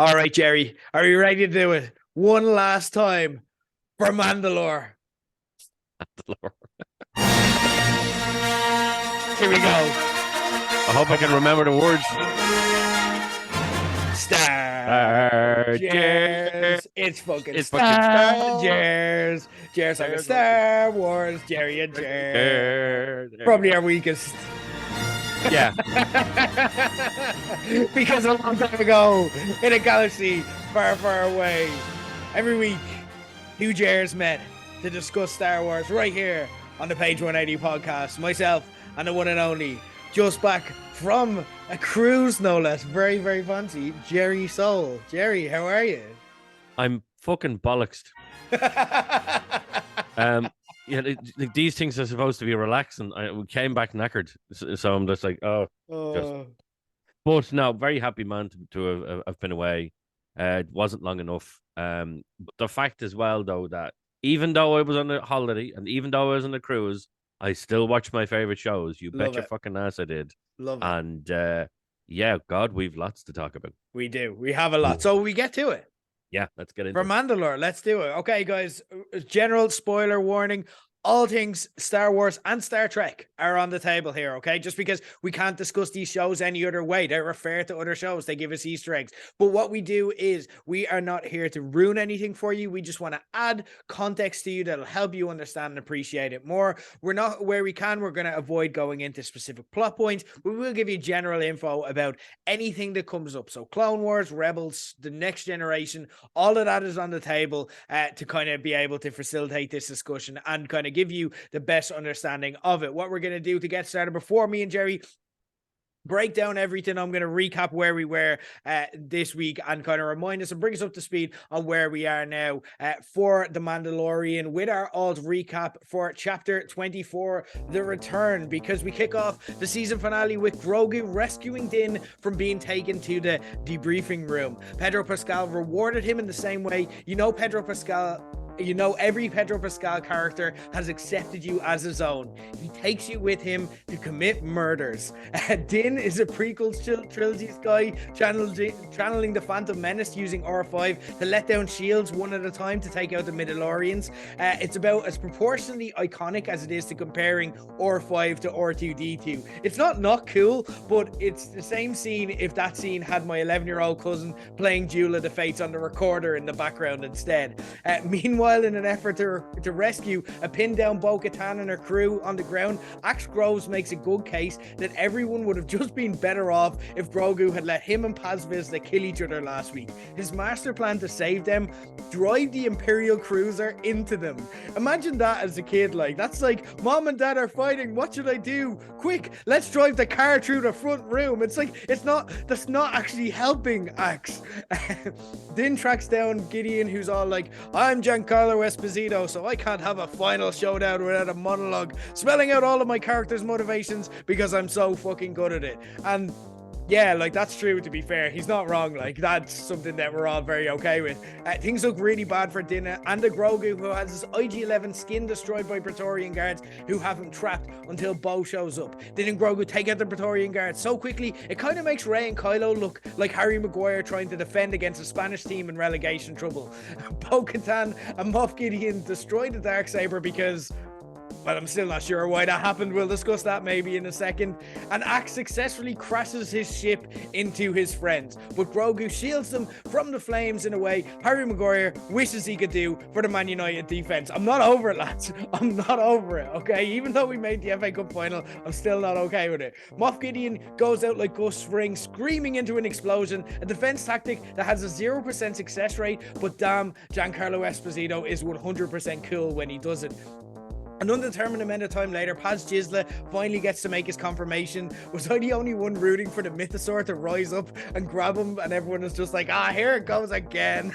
All right, Jerry, are you ready to do it one last time for Mandalore? Here we go. I hope I can remember the words. Star Jers. It's fucking Star Jers. Jers like a Star Wars. Jerry and Jers. Probably our weakest. Yeah. Because a long time ago, in a galaxy far, far away, every week, two Jers met to discuss Star Wars right here on the Page 180 podcast. Myself and the one and only, just back from a cruise, no less. Very, very fancy, Jerry Soul. Jerry, how are you? I'm fucking bollocksed. These things are supposed to be relaxing. We came back knackered, so I'm just like, But no, very happy, man, to have been away. It wasn't long enough. But the fact as well, though, that even though I was on a holiday and even though I was on a cruise, I still watch my favorite shows. You bet your fucking ass I did. Love it. And yeah, God, we've lots to talk about. We do. We have a lot. So we get to it. Yeah, let's get into it. For Mandalore, let's do it. Okay, guys, general spoiler warning. All things Star Wars and Star Trek are on the table here, okay? Just because we can't discuss these shows any other way. They refer to other shows. They give us Easter eggs. But what we do is we are not here to ruin anything for you. We just want to add context to you that'll help you understand and appreciate it more. We're not, where we can, we're going to avoid going into specific plot points. We will give you general info about anything that comes up. So Clone Wars, Rebels, The Next Generation, all of that is on the table to kind of be able to facilitate this discussion and kind of give you the best understanding of it. What we're going to do to get started, before me and Jerry break down everything, I'm going to recap where we were this week and kind of remind us and bring us up to speed on where we are now for The Mandalorian with our alt recap for chapter 24, The Return, because we kick off the season finale with Grogu rescuing Din from being taken to the debriefing room. Pedro Pascal rewarded him in the same way. Every Pedro Pascal character has accepted you as his own. He takes you with him to commit murders. Din is a prequel trilogy's guy, channeling the Phantom Menace using R5 to let down shields one at a time to take out the Mandalorians. It's about as proportionally iconic as it is to comparing R5 to R2-D2. It's not cool, but it's the same scene if that scene had my 11-year-old cousin playing Duel of the Fates on the recorder in the background instead. Meanwhile, in an effort to rescue a pinned down Bo-Katan and her crew on the ground, Axe Groves makes a good case that everyone would have just been better off if Grogu had let him and Paz Vizsla kill each other last week. His master plan to save them, drive the Imperial cruiser into them. Imagine that as a kid, like, that's like, Mom and Dad are fighting, what should I do? Quick, let's drive the car through the front room. It's like, that's not actually helping Axe. Din tracks down Gideon, who's all like, I'm Giancarlo Esposito, so I can't have a final showdown without a monologue spelling out all of my characters' motivations because I'm so fucking good at it. And yeah, like, that's true, to be fair. He's not wrong. Like, that's something that we're all very okay with. Things look really bad for Din and the Grogu, who has his IG-11 skin destroyed by Praetorian guards who have him trapped until Bo shows up. Din and Grogu take out the Praetorian guards so quickly, it kind of makes Rey and Kylo look like Harry Maguire trying to defend against a Spanish team in relegation trouble. Bo-Katan and Moff Gideon destroy the Darksaber because, well, I'm still not sure why that happened. We'll discuss that maybe in a second. And Axe successfully crashes his ship into his friends, but Grogu shields them from the flames in a way Harry Maguire wishes he could do for the Man United defense. I'm not over it, lads. I'm not over it, okay? Even though we made the FA Cup final, I'm still not okay with it. Moff Gideon goes out like Gus Fring, screaming into an explosion, a defense tactic that has a 0% success rate, but damn, Giancarlo Esposito is 100% cool when he does it. An undetermined amount of time later, Paz Vizsla finally gets to make his confirmation. Was I the only one rooting for the Mythosaur to rise up and grab him? And everyone is just like, here it goes again.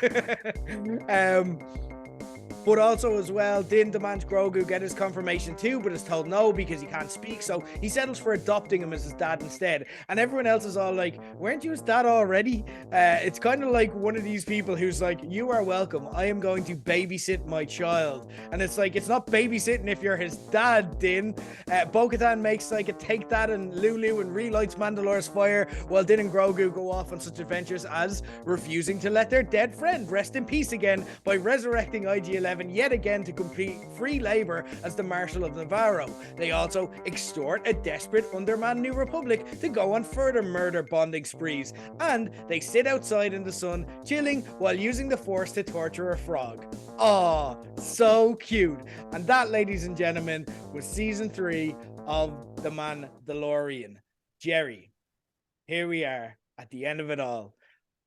But also as well, Din demands Grogu get his confirmation too, but is told no because he can't speak. So he settles for adopting him as his dad instead. And everyone else is all like, weren't you his dad already? It's kind of like one of these people who's like, you are welcome. I am going to babysit my child. And it's like, it's not babysitting if you're his dad, Din. Bo-Katan makes like a take that and Lulu and relights Mandalore's fire while Din and Grogu go off on such adventures as refusing to let their dead friend rest in peace again by resurrecting IG-11 yet again to complete free labor as the Marshal of Navarro. They also extort a desperate undermanned New Republic to go on further murder bonding sprees, and they sit outside in the sun chilling while using the Force to torture a frog. Oh, so cute. And that, ladies and gentlemen, was season 3 of The Mandalorian. Jerry, here we are at the end of it all.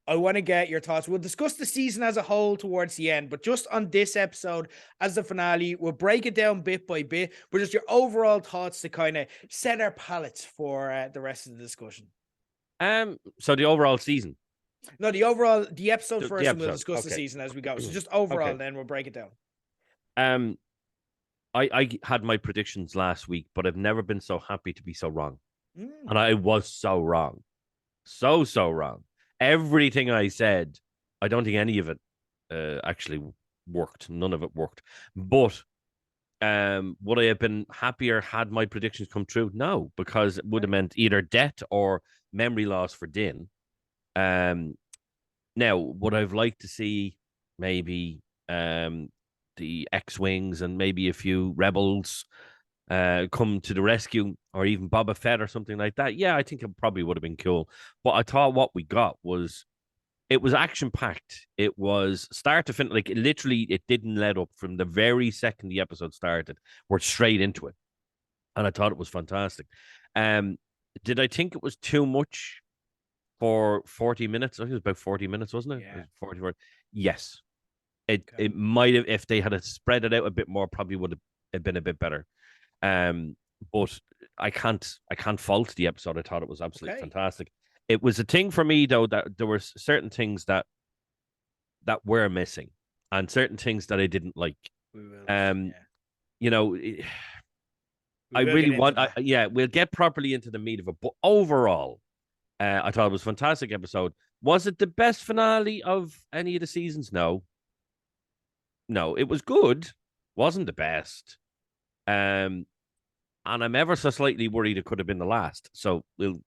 I want to get your thoughts. We'll discuss the season as a whole towards the end, but just on this episode as the finale, we'll break it down bit by bit, but just your overall thoughts to kind of set our palettes for the rest of the discussion. So the overall season. No, the episode first, and we'll discuss the season as we go. So just overall, then we'll break it down. I had my predictions last week, but I've never been so happy to be so wrong. And I was so wrong. So wrong. Everything I said, I don't think any of it actually worked. None of it worked. But would I have been happier had my predictions come true? No, because it would have meant either death or memory loss for Din. Now, would I've liked to see maybe the X-Wings and maybe a few rebels come to the rescue, or even Boba Fett or something like that? Yeah, I think it probably would have been cool. But I thought what we got was, it was action-packed. It was start to finish. Like, it didn't let up from the very second the episode started. We're straight into it. And I thought it was fantastic. Did I think it was too much for 40 minutes? I think it was about 40 minutes, wasn't it? Yeah. It was 44. Yes. It might have, if they had spread it out a bit more, probably would have been a bit better. But I can't fault the episode. I thought it was absolutely fantastic. It was a thing for me though that there were certain things that were missing, and certain things that I didn't like. You know, I really want. We'll get properly into the meat of it. But overall, I thought it was a fantastic episode. Was it the best finale of any of the seasons? No, it was good. Wasn't the best. And I'm ever so slightly worried it could have been the last. So we'll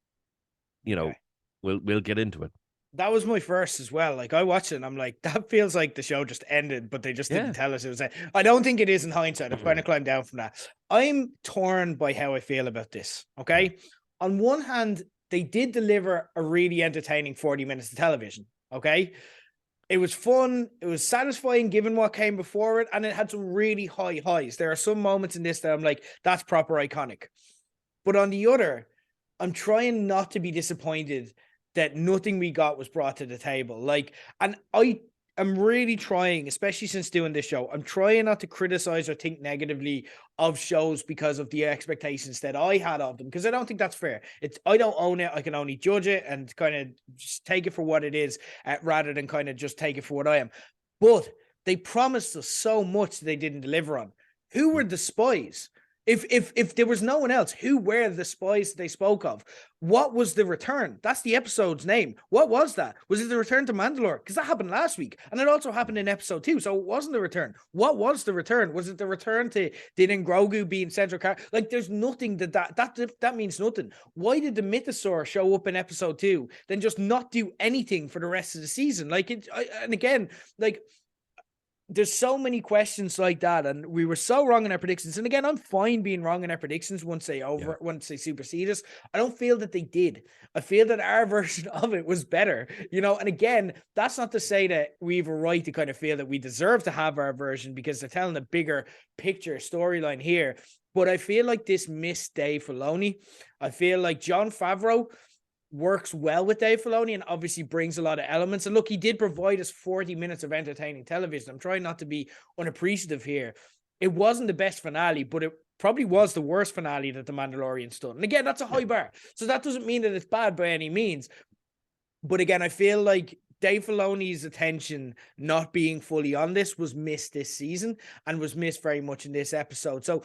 get into it. That was my first as well. Like, I watched it and I'm like, that feels like the show just ended, but they just didn't tell us it was. I don't think it is in hindsight. I'm trying to climb down from that. I'm torn by how I feel about this. Okay. On one hand, they did deliver a really entertaining 40 minutes of television. Okay. It was fun. It was satisfying given what came before it. And it had some really high highs. There are some moments in this that I'm like, that's proper iconic. But on the other, I'm trying not to be disappointed that nothing we got was brought to the table. Like, and I'm really trying, especially since doing this show, I'm trying not to criticize or think negatively of shows because of the expectations that I had of them, because I don't think that's fair. I don't own it. I can only judge it and kind of just take it for what it is, rather than kind of just take it for what I am. But they promised us so much they didn't deliver on. Who were the spies? If there was no one else, who were the spies they spoke of? What was the return? That's the episode's name. What was that? Was it the return to Mandalore? Because that happened last week, and it also happened in episode 2. So it wasn't the return. What was the return? Was it the return to Din and Grogu being central character? Like, there's nothing that means nothing. Why did the Mythosaur show up in episode 2, then just not do anything for the rest of the season? There's so many questions like that, and we were so wrong in our predictions. And again, I'm fine being wrong in our predictions once they supersede us. I don't feel that they did. I feel that our version of it was better, and again, that's not to say that we have a right to kind of feel that we deserve to have our version because they're telling a bigger picture storyline here. But I feel like this missed Dave Filoni. I feel like Jon Favreau works well with Dave Filoni and obviously brings a lot of elements. And look, he did provide us 40 minutes of entertaining television. I'm trying not to be unappreciative here. It wasn't the best finale, but it probably was the worst finale that The Mandalorian's done. And again, that's a high bar. So that doesn't mean that it's bad by any means. But again, I feel like Dave Filoni's attention not being fully on this was missed this season and was missed very much in this episode. So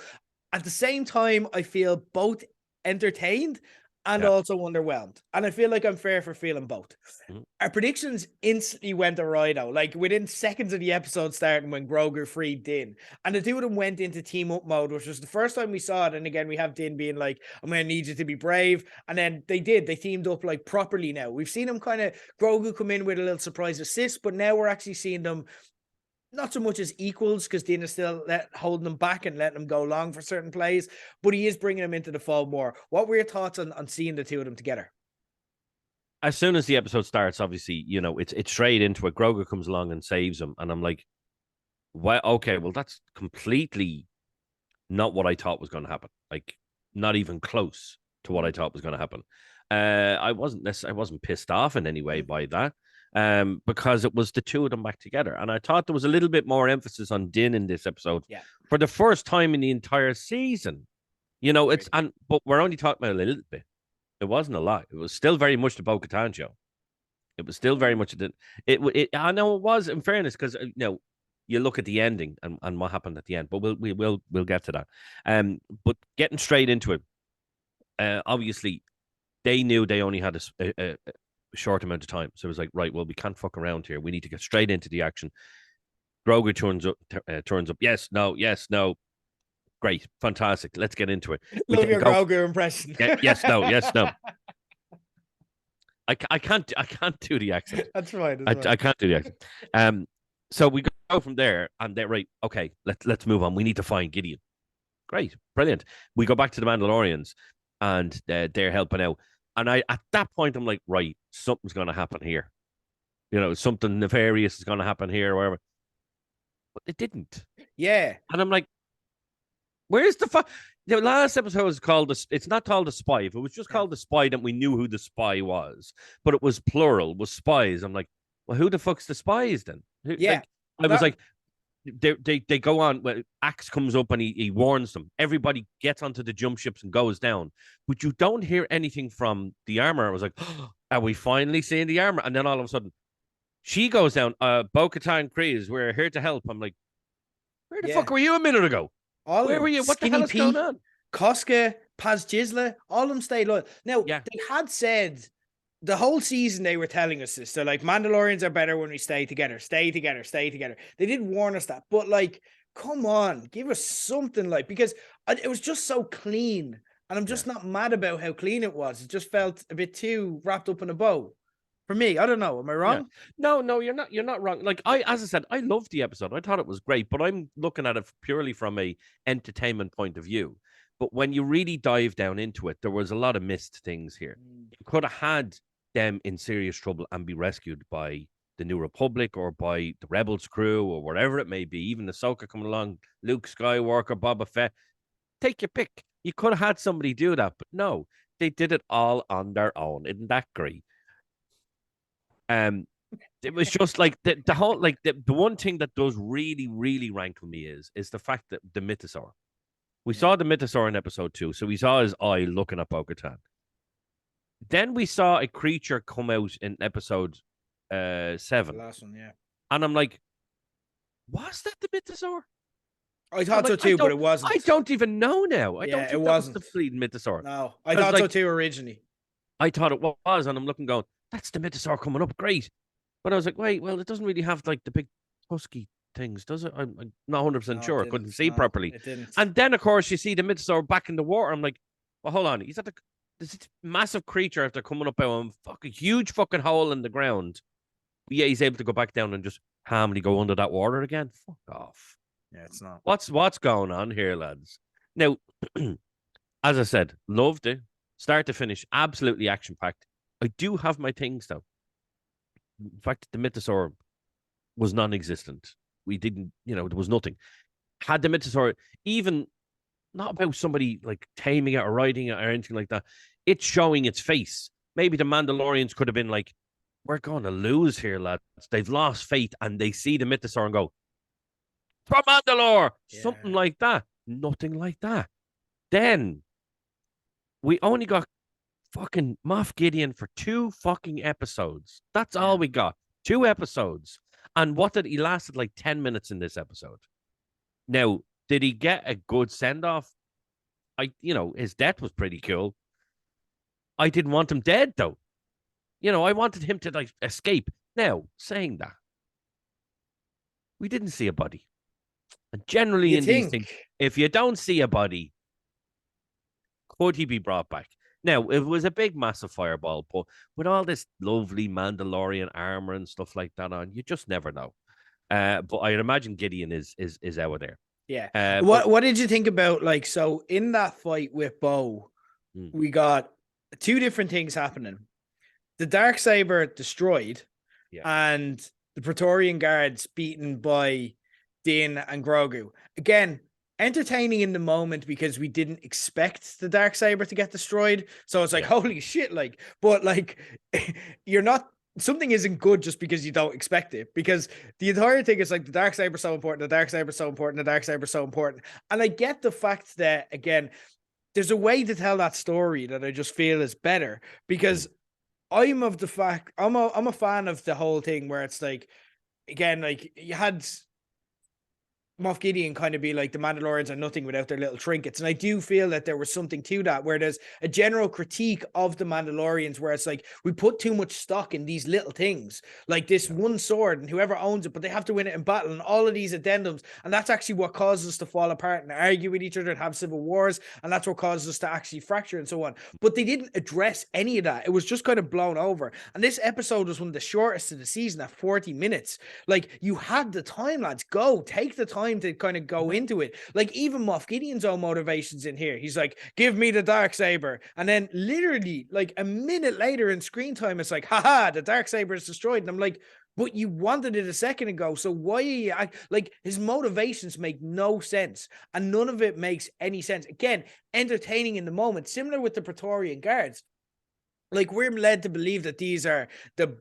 at the same time, I feel both entertained and Yeah. also underwhelmed. And I feel like I'm fair for feeling both. Mhm. Our predictions instantly went awry though, like within seconds of the episode starting when Grogu freed Din. And the two of them went into team up mode, which was the first time we saw it. And again, we have Din being like, I'm going to need you to be brave. And then they did. They teamed up like properly now. We've seen them kind of, Grogu come in with a little surprise assist, but now we're actually seeing them not so much as equals because Dean is still holding them back and letting them go long for certain plays, but he is bringing them into the fold more. What were your thoughts on seeing the two of them together? As soon as the episode starts, obviously, it's straight into it. Grogu comes along and saves him, and I'm like, "Well, okay, well, that's completely not what I thought was going to happen. Like, not even close to what I thought was going to happen." I wasn't pissed off in any way by that. Because it was the two of them back together. And I thought there was a little bit more emphasis on Din in this episode for the first time in the entire season. But we're only talking about a little bit. It wasn't a lot. It was still very much the Bo-Katan show. It was still very much I know it was, in fairness, because you look at the ending and what happened at the end, but we'll get to that. But getting straight into it, obviously they knew they only had a short amount of time. So it was like, right, well, we can't fuck around here. We need to get straight into the action. Grogu turns up. Yes, no. Great, fantastic. Let's get into it. Love your Grogu impression. Yes, no. I can't do the accent. That's right. I can't do the accent. So we go from there, and they're right. Okay, let's move on. We need to find Gideon. Great, brilliant. We go back to the Mandalorians, and they're helping out. And at that point, I'm like, right, something's going to happen here. Something nefarious is going to happen here, or whatever. But it didn't. Yeah. And I'm like, where's the fuck? The last episode was called it's not called The Spy. If it was just called The Spy, then we knew who the spy was. But it was plural, was spies. I'm like, well, who the fuck's the spies then? Yeah. I was like, they go on. Well, Axe comes up and he warns them. Everybody gets onto the jump ships and goes down, but you don't hear anything from the armor. I was like, oh, are we finally seeing the armor? And then all of a sudden, she goes down. Bo-Katan Kryze, we're here to help. I'm like, where the fuck were you a minute ago? Where were you? What the hell is going on? Koska, Paz Gisla, all of them stayed loyal. Now, they had said the whole season they were telling us this. They're like, Mandalorians are better when we stay together. They did warn us that. But like, come on, give us something because it was just so clean. And I'm just not mad about how clean it was. It just felt a bit too wrapped up in a bow. For me, I don't know. Am I wrong? Yeah. No, you're not. You're not wrong. Like as I said, I loved the episode. I thought it was great, but I'm looking at it purely from a entertainment point of view. But when you really dive down into it, there was a lot of missed things here. You could have had them in serious trouble and be rescued by the New Republic or by the Rebels crew or whatever it may be. Even Ahsoka coming along, Luke Skywalker, Boba Fett. Take your pick. You could have had somebody do that, but no, they did it all on their own. Isn't that great? It was just like the whole the one thing that does really, really rankle me is the fact that the Mythosaur. We saw the Mythosaur in episode 2, so we saw his eye looking at Bo-Katan. Then we saw a creature come out in episode 7. The last one, yeah. And I'm like, was that the Mythosaur? I thought so too, but it wasn't. I don't even know now. I don't think it wasn't the fleeting Mythosaur. No, I thought so too originally. I thought it was, and I'm looking going, that's the Mythosaur coming up, great. But I was like, wait, well, it doesn't really have the big husky things, does it? I'm not 100% sure. I couldn't see properly. It didn't. And then, of course, you see the Mythosaur back in the water. I'm like, well, hold on. He's at this massive creature after coming up out of a huge fucking hole in the ground. Yeah, he's able to go back down and just calmly go under that water again. Fuck off. Yeah, it's not. What's going on here, lads? Now, as I said, loved it. Start to finish, absolutely action-packed. I do have my things, though. In fact, the Mythosaur was non-existent. We didn't, there was nothing. Had the Mythosaur, even not about somebody taming it or riding it or anything like that, it's showing its face. Maybe the Mandalorians could have been like, we're going to lose here, lads. They've lost faith and they see the Mythosaur and go, from Mandalore! Yeah. Something like that. Nothing like that. Then we only got fucking Moff Gideon for 2 fucking episodes. That's all we got. 2 episodes. And what did he lasted like 10 minutes in this episode? Now, did he get a good send off? His death was pretty cool. I didn't want him dead though. I wanted him to like escape. Now, saying that, we didn't see a body. And generally You in these think? things, if you don't see a body, could he be brought back? Now, it was a big, massive fireball, but with all this lovely Mandalorian armor and stuff like that on, you just never know. But I'd imagine Gideon is out of there. Yeah. But What did you think about, like, so in that fight with Bo, we got two different things happening. The Darksaber destroyed, Yeah. and the Praetorian Guards beaten by Din and Grogu. Again, entertaining in the moment because we didn't expect the Darksaber to get destroyed. So it's like, holy shit, like, but like you're not, something isn't good just because you don't expect it, because the entire thing is like the Darksaber is so important, the Darksaber is so important, the Darksaber is so important. And I get the fact that, again, there's a way to tell that story that I just feel is better, because I'm a fan of the whole thing where it's like, again, like you had Moff Gideon kind of be like, the Mandalorians are nothing without their little trinkets. And I do feel that there was something to that, where there's a general critique of the Mandalorians where it's like, we put too much stock in these little things, like this one sword and whoever owns it, but they have to win it in battle and all of these addendums. And that's actually what causes us to fall apart and argue with each other and have civil wars. And that's what causes us to actually fracture and so on. But they didn't address any of that. It was just kind of blown over. And this episode was one of the shortest of the season at 40 minutes. Like, you had the time, lads. Take the time to kind of go into it. Like, even Moff Gideon's own motivations in here. He's like, give me the Darksaber. And then literally like a minute later in screen time, it's like, haha, the Darksaber is destroyed. And I'm like, but you wanted it a second ago. So why are you like, his motivations make no sense, and none of it makes any sense. Again, entertaining in the moment, similar with the Praetorian Guards. Like, we're led to believe that these are the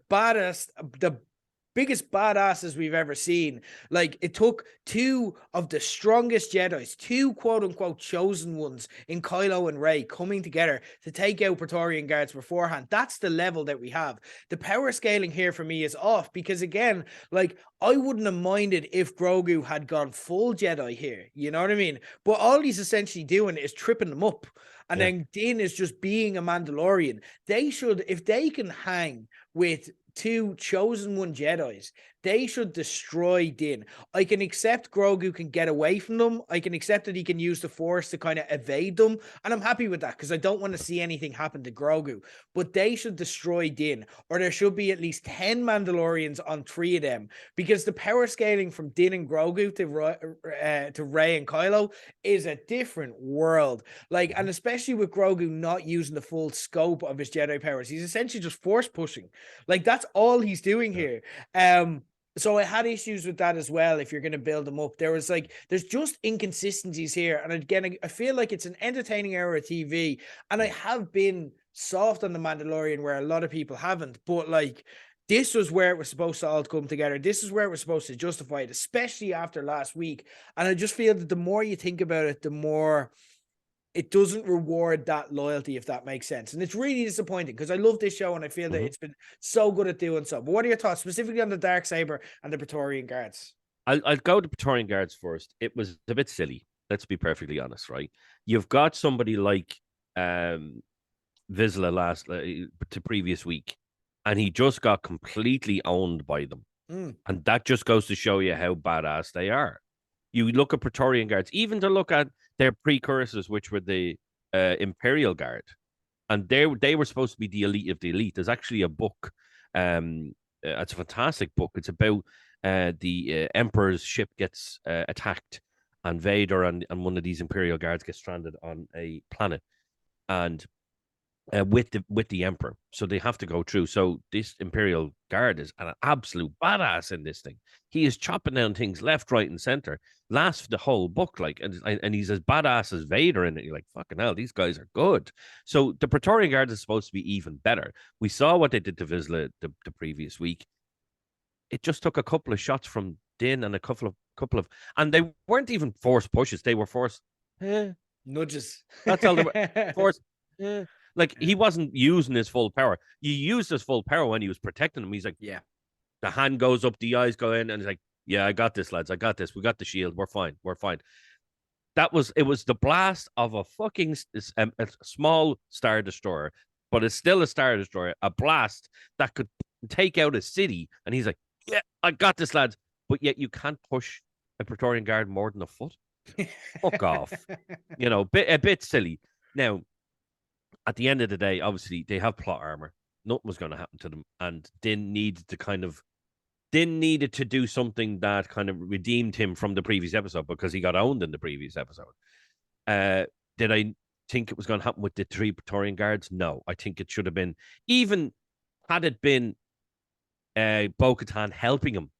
biggest badasses we've ever seen. Like, it took two of the strongest Jedis, two quote unquote chosen ones in Kylo and Rey, coming together to take out Praetorian Guards beforehand. That's the level that we have. The power scaling here for me is off, because again, like, I wouldn't have minded if Grogu had gone full Jedi here, you know what I mean? But all he's essentially doing is tripping them up. And then Din is just being a Mandalorian. They should, if they can hang with two chosen one Jedis, they should destroy Din. I can accept Grogu can get away from them. I can accept that he can use the Force to kind of evade them. And I'm happy with that, because I don't want to see anything happen to Grogu. But they should destroy Din, or there should be at least 10 Mandalorians on 3 of them, because the power scaling from Din and Grogu to Rey and Kylo is a different world. Like, and especially with Grogu not using the full scope of his Jedi powers, he's essentially just Force pushing. Like, that's all he's doing here. So I had issues with that as well. If you're going to build them up, there's just inconsistencies here. And again, I feel like it's an entertaining hour of TV, and I have been soft on the Mandalorian where a lot of people haven't, but like, this was where it was supposed to all come together. This is where it was supposed to justify it, especially after last week. And I just feel that the more you think about it, the more it doesn't reward that loyalty, if that makes sense. And it's really disappointing, because I love this show and I feel that it's been so good at doing so. But what are your thoughts specifically on the Darksaber and the Praetorian Guards? I'll go to Praetorian Guards first. It was a bit silly. Let's be perfectly honest, right? You've got somebody like Vizsla to previous week, and he just got completely owned by them. And that just goes to show you how badass they are. You look at Praetorian Guards, even to look at their precursors, which were the Imperial Guard, and they were supposed to be the elite of the elite. There's actually a book. It's a fantastic book. It's about the Emperor's ship gets attacked, and Vader and one of these Imperial Guards get stranded on a planet, and with the Emperor, so they have to go through. So this Imperial Guard is an absolute badass in this thing. He is chopping down things left, right, and center. Lasts for the whole book, like, and he's as badass as Vader in it. You're like, fucking hell, these guys are good. So the Praetorian Guard is supposed to be even better. We saw what they did to Vizsla the previous week. It just took a couple of shots from Din and a couple of, and they weren't even forced pushes. They were forced nudges. That's all they were. Forced. Like, he wasn't using his full power. You used his full power when he was protecting him. He's like, yeah, The hand goes up, the eyes go in, and it's like, yeah, I got this, lads. I got this. We got the shield. We're fine. We're fine. It was the blast of a fucking a small Star Destroyer, but it's still a Star Destroyer, a blast that could take out a city. And he's like, yeah, I got this, lads. But yet you can't push a Praetorian Guard more than a foot. Fuck off. A bit silly. Now, at the end of the day, obviously, they have plot armor. Nothing was going to happen to them. And Din needed to do something that kind of redeemed him from the previous episode because he got owned in the previous episode. Did I think it was going to happen with the 3 Praetorian Guards? No. I think it should have been, even had it been Bo-Katan helping him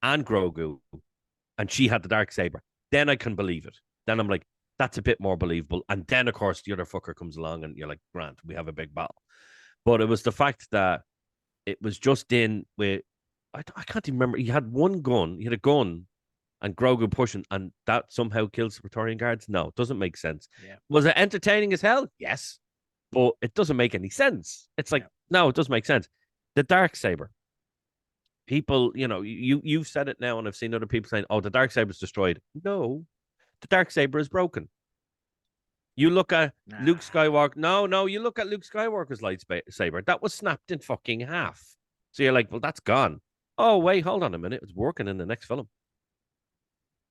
and Grogu, and she had the Darksaber, then I can believe it. Then I'm like, that's a bit more believable. And then, of course, the other fucker comes along and you're like, Grant, we have a big battle. But it was the fact that it was just in with, I can't even remember. He had one gun. He had a gun and Grogu pushing, and that somehow kills the Praetorian Guards. No, it doesn't make sense. Yeah. Was it entertaining as hell? Yes. But it doesn't make any sense. It's like, no, it doesn't make sense. The Darksaber. People, you've said it now, and I've seen other people saying, oh, the Darksaber's destroyed. No, the Darksaber is broken. You look at Luke Skywalker. No, you look at Luke Skywalker's lightsaber. That was snapped in fucking half. So you're like, well, that's gone. Oh, wait, hold on a minute. It's working in the next film.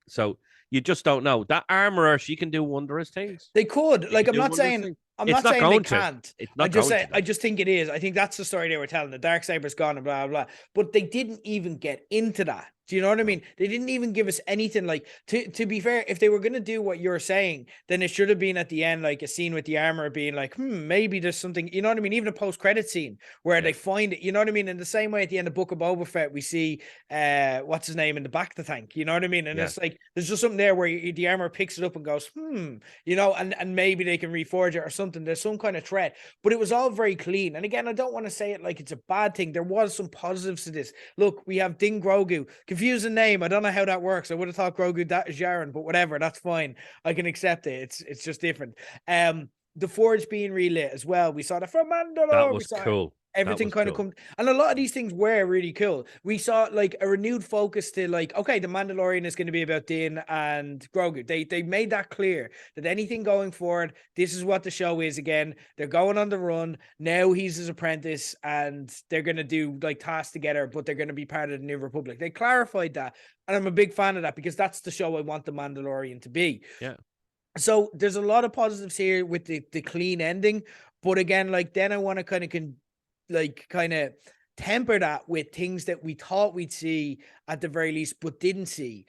So you just don't know. That armorer, she can do wondrous things. They could. Like, I'm not saying they can't. I just think it is. I think that's the story they were telling. The Darksaber's gone and blah, blah, blah. But they didn't even get into that. Do you know what I mean? They didn't even give us anything. Like, to be fair, if they were going to do what you're saying, then it should have been at the end, like a scene with the armor being like, maybe there's something, you know what I mean? Even a post-credit scene where they find it, you know what I mean? In the same way at the end of Book of Boba Fett, we see, what's his name in the back of the tank, you know what I mean? And it's like, there's just something there where the armor picks it up and goes, and maybe they can reforge it or something. There's some kind of threat, but it was all very clean. And again, I don't want to say it like it's a bad thing. There was some positives to this. Look, we have Din Grogu. Confusing name. I don't know how that works. I would have thought Grogu Jaren, but whatever. That's fine. I can accept it. It's just different. The forge being relit as well. We saw that from Mandalorian. That was cool. Everything kind of come, and a lot of these things were really cool. We saw like a renewed focus to like, okay, the Mandalorian is going to be about Din and Grogu. They made that clear that anything going forward, this is what the show is again. They're going on the run. Now he's his apprentice and they're going to do like tasks together, but they're going to be part of the New Republic. They clarified that. And I'm a big fan of that because that's the show I want the Mandalorian to be. Yeah. So there's a lot of positives here with the clean ending. But again, like then I want to kind of temper that with things that we thought we'd see at the very least, but didn't see.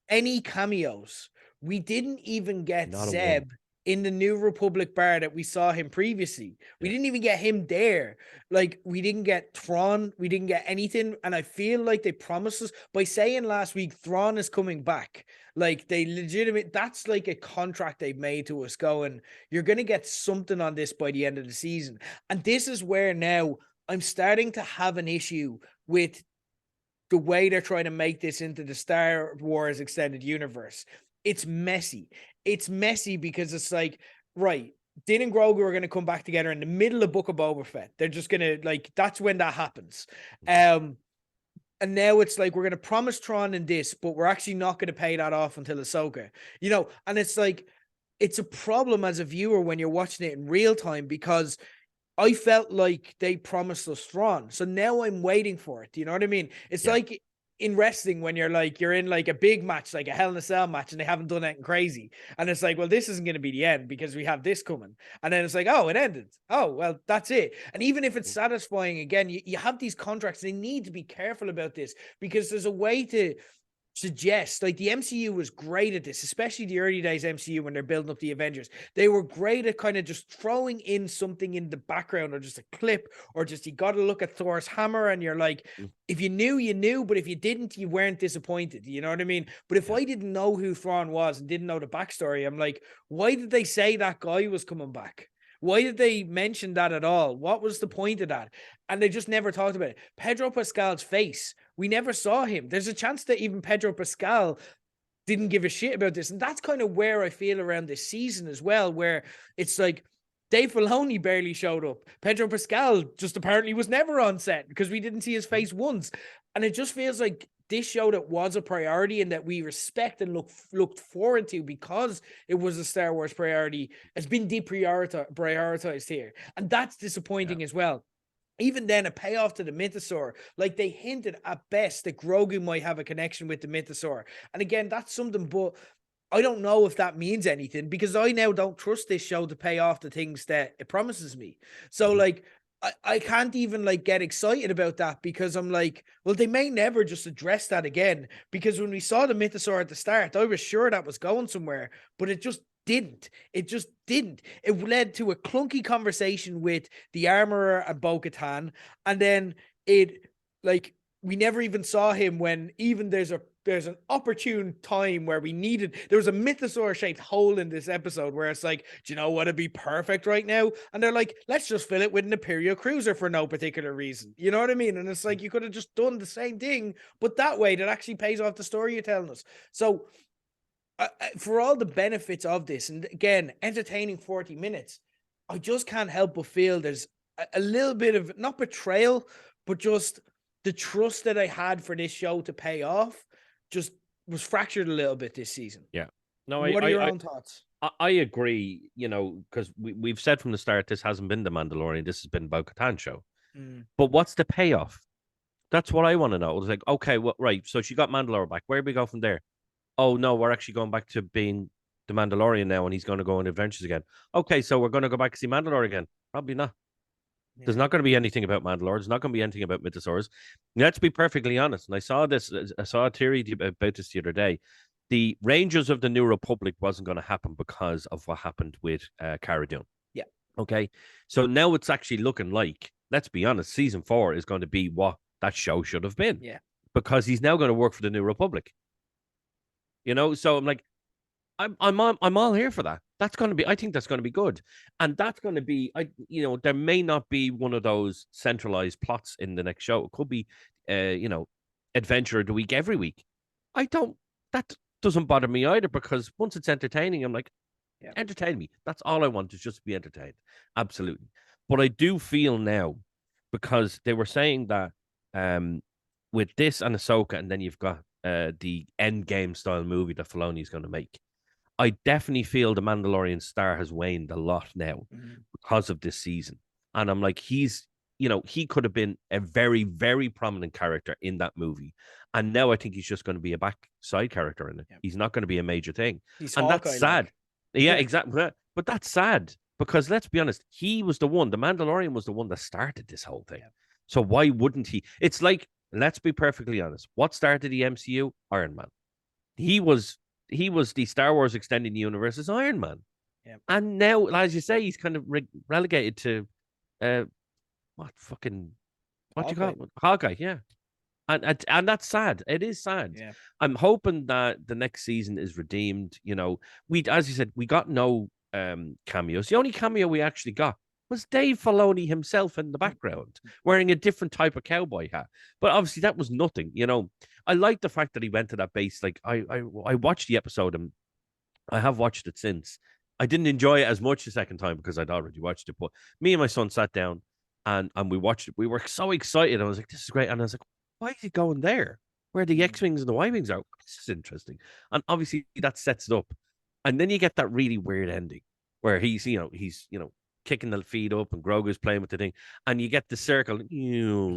Any cameos. We didn't even get Zeb in the New Republic bar that we saw him previously. We didn't even get him there. Like, we didn't get Thrawn. We didn't get anything. And I feel like they promised us by saying last week, Thrawn is coming back. Like, that's like a contract they've made to us going, you're going to get something on this by the end of the season. And this is where now I'm starting to have an issue with the way they're trying to make this into the Star Wars extended universe. It's messy. It's messy because it's like, right, Din and Grogu are going to come back together in the middle of Book of Boba Fett. They're just going to, like, that's when that happens. And now it's like, we're going to promise Thrawn in this, but we're actually not going to pay that off until Ahsoka. And it's like, it's a problem as a viewer when you're watching it in real time because I felt like they promised us Thrawn. So now I'm waiting for it. Do you know what I mean? It's like in wrestling when you're in like a big match, like a Hell in a Cell match, and they haven't done anything crazy. And it's like, well, this isn't going to be the end because we have this coming. And then it's like, oh, it ended. Oh, well, that's it. And even if it's satisfying, again, you have these contracts. They need to be careful about this because there's a way to suggest, like, the MCU was great at this, especially the early days MCU when they're building up the Avengers. They were great at kind of just throwing in something in the background or just a clip or just, you got to look at Thor's hammer and you're like, if you knew, you knew, but if you didn't, you weren't disappointed. You know what I mean? But if I didn't know who Thrawn was and didn't know the backstory, I'm like, why did they say that guy was coming back? Why did they mention that at all? What was the point of that? And they just never talked about it. Pedro Pascal's face, we never saw him. There's a chance that even Pedro Pascal didn't give a shit about this. And that's kind of where I feel around this season as well, where it's like, Dave Filoni barely showed up. Pedro Pascal just apparently was never on set because we didn't see his face once. And it just feels like this show that was a priority and that we respect and looked forward to because it was a Star Wars priority has been deprioritized here. And that's disappointing as well. Even then, a payoff to the Mythosaur, like they hinted at best that Grogu might have a connection with the Mythosaur. And again, that's something, but I don't know if that means anything because I now don't trust this show to pay off the things that it promises me. So like, I can't even like get excited about that because I'm like, well, they may never just address that again. Because when we saw the Mythosaur at the start, I was sure that was going somewhere, but it just didn't. It just didn't. It led to a clunky conversation with the Armorer and Bo-Katan, and then it like we never even saw him when even there's an opportune time where there was a Mythosaur shaped hole in this episode where it's like, do you know what would be perfect right now? And they're like, let's just fill it with an Imperial cruiser for no particular reason. You know what I mean? And it's like, you could have just done the same thing, but that way that actually pays off the story you're telling us. So for all the benefits of this, and again, entertaining 40 minutes, I just can't help but feel there's a little bit of not betrayal, but just the trust that I had for this show to pay off just was fractured a little bit this season. Yeah. No, what are your own thoughts? I agree, because we've said from the start, this hasn't been the Mandalorian, this has been Bo-Katan show. But what's the payoff? That's what I want to know. It's like, okay, well, right, so she got Mandalore back. Where do we go from there? Oh, no, we're actually going back to being the Mandalorian now, and he's going to go on adventures again. Okay, so we're going to go back to see Mandalore again. Probably not. Yeah. There's not going to be anything about Mandalore. There's not going to be anything about Mythosaurs. Let's be perfectly honest. And I saw a theory about this the other day. The Rangers of the New Republic wasn't going to happen because of what happened with Cara Dune. Yeah. Okay. So now it's actually looking like, let's be honest, season 4 is going to be what that show should have been. Yeah. Because he's now going to work for the New Republic. So I'm like, I'm all here for that. That's going to be, I think that's going to be good. And that's going to be, there may not be one of those centralized plots in the next show. It could be, adventure of the week every week. That doesn't bother me either because once it's entertaining, I'm like, entertain me. That's all I want is just to be entertained. Absolutely. But I do feel now, because they were saying that with this and Ahsoka, and then you've got the Endgame style movie that Filoni is going to make. I definitely feel the Mandalorian star has waned a lot now because of this season. And I'm like, he could have been a very, very prominent character in that movie. And now I think he's just going to be a back side character in it. Yep. He's not going to be a major thing. He's and Hawkeye, that's sad. Yeah, exactly. But that's sad because let's be honest, the Mandalorian was the one that started this whole thing. Yep. So why wouldn't he? It's like, let's be perfectly honest. What started the MCU? Iron Man. He was the Star Wars extending universe's Iron Man. Yep. And now, as you say, he's kind of relegated to what do you call it? Hawkeye, yeah. And that's sad. It is sad. Yeah. I'm hoping that the next season is redeemed. As you said, we got no cameos. The only cameo we actually got was Dave Filoni himself in the background, wearing a different type of cowboy hat. But obviously that was nothing. I like the fact that he went to that base. Like I watched the episode and I have watched it since. I didn't enjoy it as much the second time because I'd already watched it. But me and my son sat down and we watched it. We were so excited. I was like, this is great. And I was like, why is he going there? Where the X-Wings and the Y-Wings are? This is interesting. And obviously that sets it up. And then you get that really weird ending where he's kicking the feet up and Grogu's playing with the thing. And you get the circle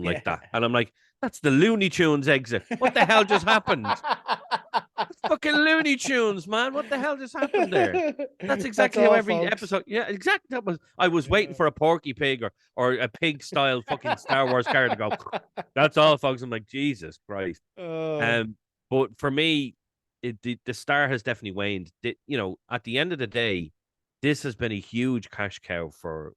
like that. And I'm like, that's the Looney Tunes exit. What the hell just happened? That's fucking Looney Tunes, man. What the hell just happened there? That's exactly how every episode. Yeah, exactly. I was waiting for a Porky Pig or a pig style fucking Star Wars character to go. That's all, folks. I'm like, Jesus Christ. But for me, the star has definitely waned. At the end of the day, this has been a huge cash cow for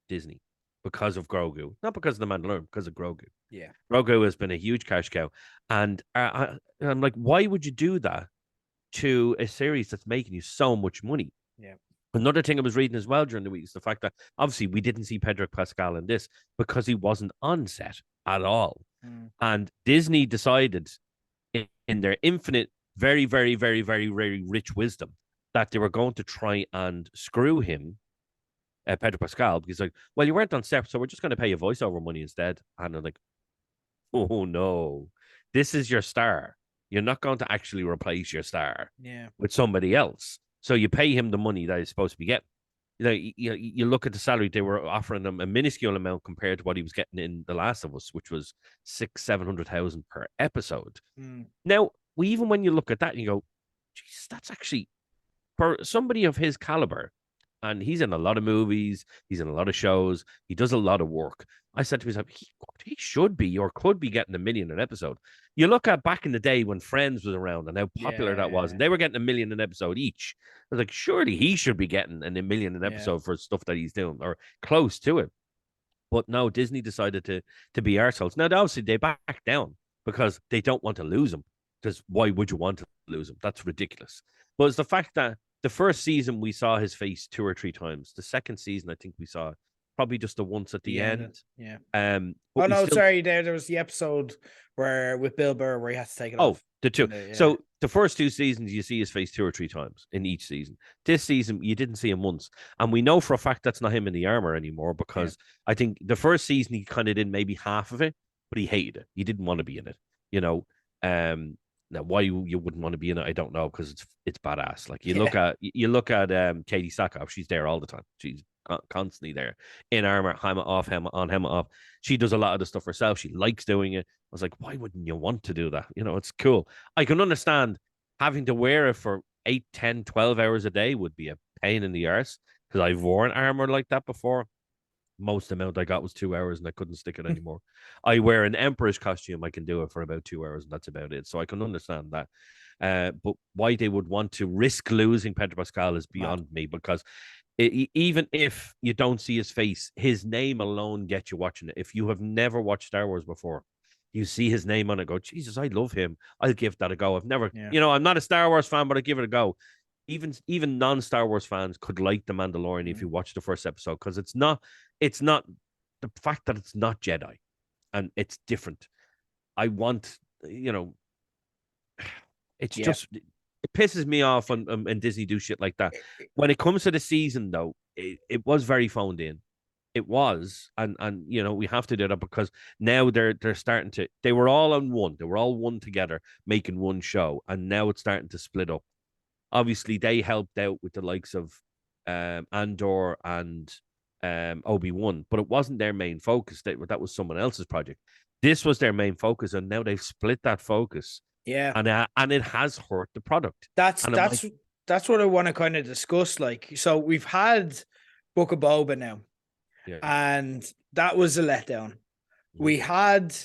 Disney because of Grogu, not because of the Mandalorian, because of Grogu. Yeah, Grogu has been a huge cash cow, and I'm like, why would you do that to a series that's making you so much money? Yeah. Another thing I was reading as well during the week is the fact that obviously we didn't see Pedro Pascal in this because he wasn't on set at all, and Disney decided in their infinite, very, very, very, very, very rich wisdom that they were going to try and screw him Pedro Pascal, because like, well, you weren't on set, so we're just going to pay you voiceover money instead. And I'm like, oh no, this is your star. You're not going to actually replace your star Yeah. with somebody else. So you pay him the money that he's supposed to be getting. You look at the salary they were offering him, a minuscule amount compared to what he was getting in The Last of Us, which was 600,000-700,000 per episode. Mm. Now, even when you look at that, you go, "Geez, that's actually for somebody of his caliber." And he's in a lot of movies, he's in a lot of shows, he does a lot of work. I said to myself, he should be or could be getting 1 million an episode. You look at back in the day when Friends was around and how popular that was, and they were getting 1 million an episode each. I was like, surely he should be getting 1 million an episode for stuff that he's doing or close to it. But no, Disney decided to be arseholes. Now, obviously, they back down because they don't want to lose him. Because why would you want to lose him? That's ridiculous. But it's the fact that the first season we saw his face 2 or 3 times. The second season, I think we saw probably just the once at the end. Yeah. But Oh no, sorry. There was the episode where with Bill Burr where he had to take it off. Oh, the two. So the first 2 seasons, you see his face 2 or 3 times in each season. This season, you didn't see him once, and we know for a fact that's not him in the armor anymore because I think the first season he kind of did maybe half of it, but he hated it. He didn't want to be in it. You know, now why you wouldn't want to be in it, I don't know, because it's badass. Like you look at Katie Sackhoff, she's there all the time. She's constantly there in armor, helmet off, helmet on, helmet off. She does a lot of the stuff herself. She likes doing it. I was like, why wouldn't you want to do that? You know, it's cool. I can understand having to wear it for 8, 10, 12 hours a day would be a pain in the arse because I've worn armor like that before. Most amount I got was 2 hours and I couldn't stick it anymore. I wear an Emperor's costume. I can do it for about 2 hours and that's about it. So I can understand that. But why they would want to risk losing Pedro Pascal is beyond me because even if you don't see his face, his name alone gets you watching it. If you have never watched Star Wars before, you see his name on it, go, Jesus, I love him. I'll give that a go. I've never, I'm not a Star Wars fan, but I give it a go. Even non-Star Wars fans could like The Mandalorian if you watch the first episode because it's not the fact that it's not Jedi and it's different. I want, it's just it pisses me off when Disney do shit like that. When it comes to the season, though, it was very phoned in. It was, and we have to do that because now they're starting to. They were all on one. They were all one together, making one show, and now it's starting to split up. Obviously, they helped out with the likes of Andor and Obi-Wan, but it wasn't their main focus. That was someone else's project. This was their main focus, and now they've split that focus. Yeah, and it has hurt the product. That's what I want to kind of discuss. Like, so we've had Book of Boba now, and that was a letdown. We had,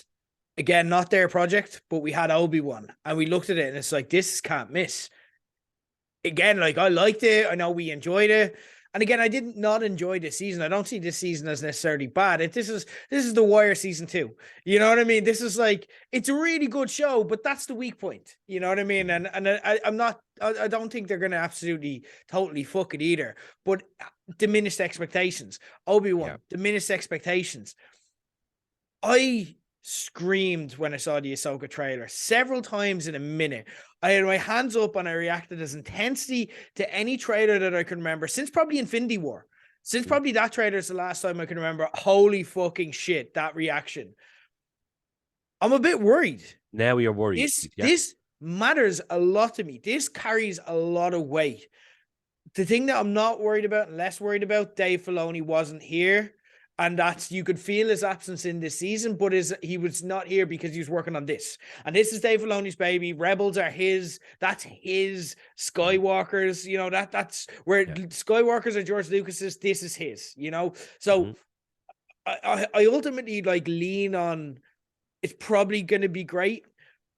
again, not their project, but we had Obi-Wan, and we looked at it, and it's like, this can't miss. Again, like, I liked it. I know we enjoyed it. And again, I did not enjoy this season. I don't see this season as necessarily bad. This is The Wire season 2. You know what I mean? This is like, it's a really good show, but that's the weak point. You know what I mean? And I don't think they're going to absolutely totally fuck it either. But diminished expectations. Obi-Wan, diminished expectations. I screamed when I saw the Ahsoka trailer several times in a minute. I had my hands up and I reacted as intensely to any trailer that I can remember since probably Infinity War. Since probably that trailer is the last time I can remember. Holy fucking shit, that reaction. I'm a bit worried. Now you're worried. This matters a lot to me. This carries a lot of weight. The thing that I'm not worried about and less worried about, Dave Filoni wasn't here. And that's, you could feel his absence in this season, but he was not here because he was working on this. And this is Dave Filoni's baby. Rebels are his. That's his. Skywalkers, that's where Skywalkers are George Lucas's. This is his, So I ultimately lean on it's probably going to be great,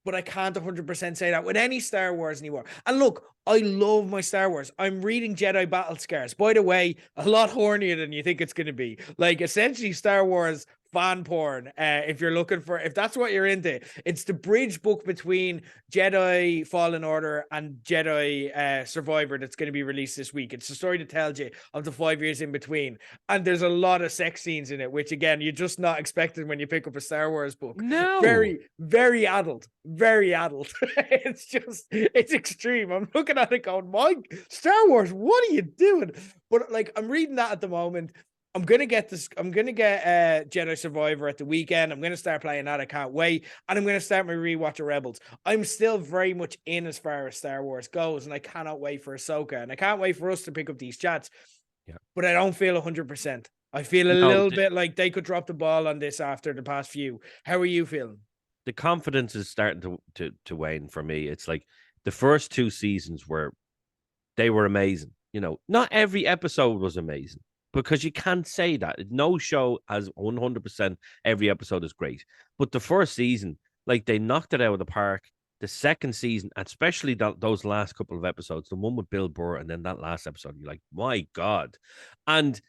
but I can't 100% say that with any Star Wars anymore. And look, I love my Star Wars. I'm reading Jedi Battle Scars. By the way, a lot hornier than you think it's going to be. Like, essentially, Star Wars fan porn. If you're looking for, if that's what you're into, it's the bridge book between Jedi Fallen Order and Jedi Survivor that's going to be released this week. It's the story that tells you of the 5 years in between, and there's a lot of sex scenes in it, which again you're just not expecting when you pick up a Star Wars book. No, very adult, very adult. It's extreme. I'm looking at it going, my Star Wars, what are you doing? But like, I'm reading that at the moment. I'm gonna get Jedi Survivor at the weekend. I'm gonna start playing that. I can't wait. And I'm gonna start my rewatch of Rebels. I'm still very much in as far as Star Wars goes, and I cannot wait for Ahsoka. And I can't wait for us to pick up these chats. Yeah. But I don't feel 100%. I feel a little bit like they could drop the ball on this after the past few. How are you feeling? The confidence is starting to wane for me. It's like the first 2 seasons were amazing. Not every episode was amazing, because you can't say that. No show has 100% every episode is great. But the first season, like, they knocked it out of the park. The second season, especially those last couple of episodes, the one with Bill Burr and then that last episode, you're like, my God. And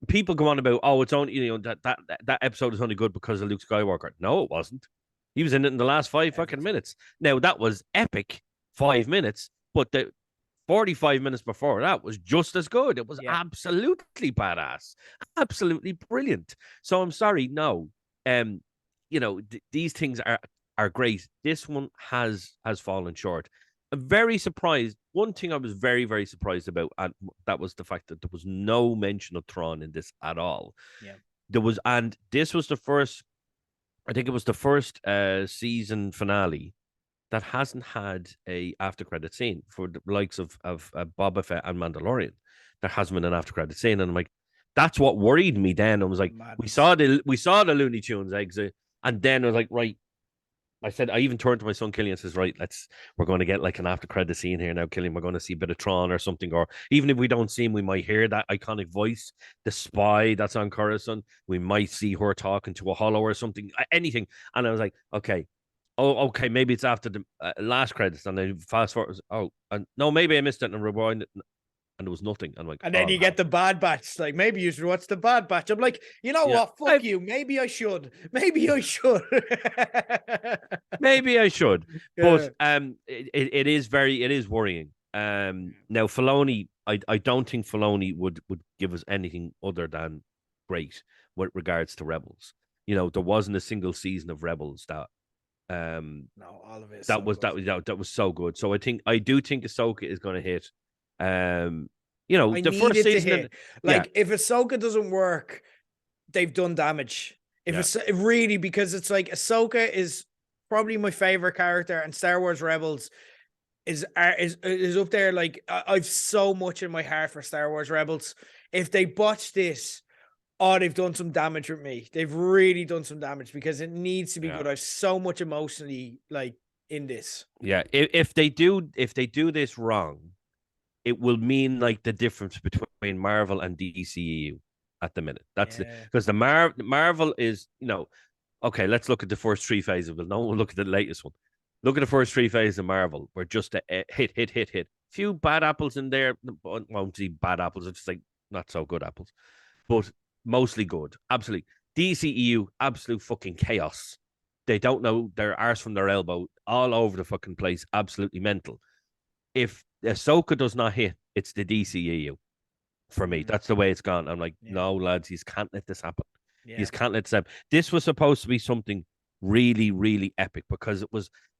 people go on about, oh, it's only, that episode is only good because of Luke Skywalker. No, it wasn't. He was in it in the last 5 fucking minutes. Now, that was epic 5 minutes, but the 45 minutes before that was just as good. It was absolutely badass, absolutely brilliant. So I'm sorry, no. These things are great. This one has fallen short. I'm very surprised. One thing I was very, very surprised about, and that was the fact that there was no mention of Thrawn in this at all. Yeah. And this was the first, I think it was the first season finale that hasn't had a after credit scene for the likes of Boba Fett and Mandalorian. There hasn't been an after credit scene, and I'm like, that's what worried me. Then I was like, we saw the Looney Tunes exit, and then I was like, right. I even turned to my son Killian and says, right, we're going to get like an after credit scene here now, Killian. We're going to see a bit of Tron or something, or even if we don't see him, we might hear that iconic voice, the spy that's on Coruscant. We might see her talking to a hollow or something, anything. And I was like, okay. Oh, okay, maybe it's after the last credits, and then fast forward. Oh, and no, maybe I missed it and rewind it, and there was nothing. I'm like, and then you get the Bad Batch. Like, maybe you should watch the Bad Batch. I'm like, what? Fuck you. Maybe I should. Maybe I should. Maybe I should. Yeah. But it is worrying. Now Filoni, I don't think Filoni would give us anything other than great with regards to Rebels. There wasn't a single season of Rebels that. No, all of it. That was so good. So I do think Ahsoka is going to hit. The first season, if Ahsoka doesn't work, they've done damage. It's really, because it's like Ahsoka is probably my favorite character, and Star Wars Rebels is up there. Like, I've so much in my heart for Star Wars Rebels. If they botch this, they've done some damage with me. They've really done some damage, because it needs to be good. I've so much emotionally in this. Yeah, if they do this wrong, it will mean like the difference between Marvel and DCEU at the minute. That's because the Marvel is, okay. Let's look at the first 3 phases. No, we'll look at the latest one. Look at the first 3 phases of Marvel. We're just a hit. Few bad apples in there. Won't see bad apples. It's just like not so good apples, but mostly good. Absolutely. DCEU, absolute fucking chaos. They don't know their arse from their elbow, all over the fucking place. Absolutely mental. If Ahsoka does not hit, it's the DCEU. For me, that's the way it's gone. I'm like, no, lads, you can't let this happen. You can't let this happen. This was supposed to be something really, really epic, because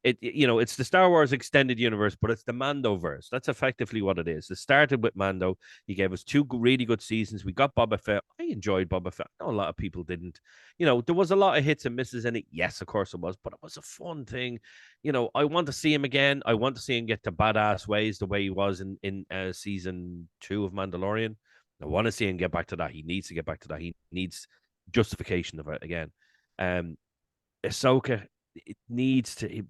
it's the Star Wars extended universe, but it's the Mandoverse. That's effectively what it is. It started with Mando. He gave us 2 really good seasons. We got Boba Fett. I enjoyed Boba Fett. I know a lot of people didn't. There was a lot of hits and misses in it. Yes, of course it was, but it was a fun thing. I want to see him again. I want to see him get to badass ways the way he was in season 2 of Mandalorian. I want to see him get back to that. He needs to get back to that. He needs justification of it again. Ahsoka, it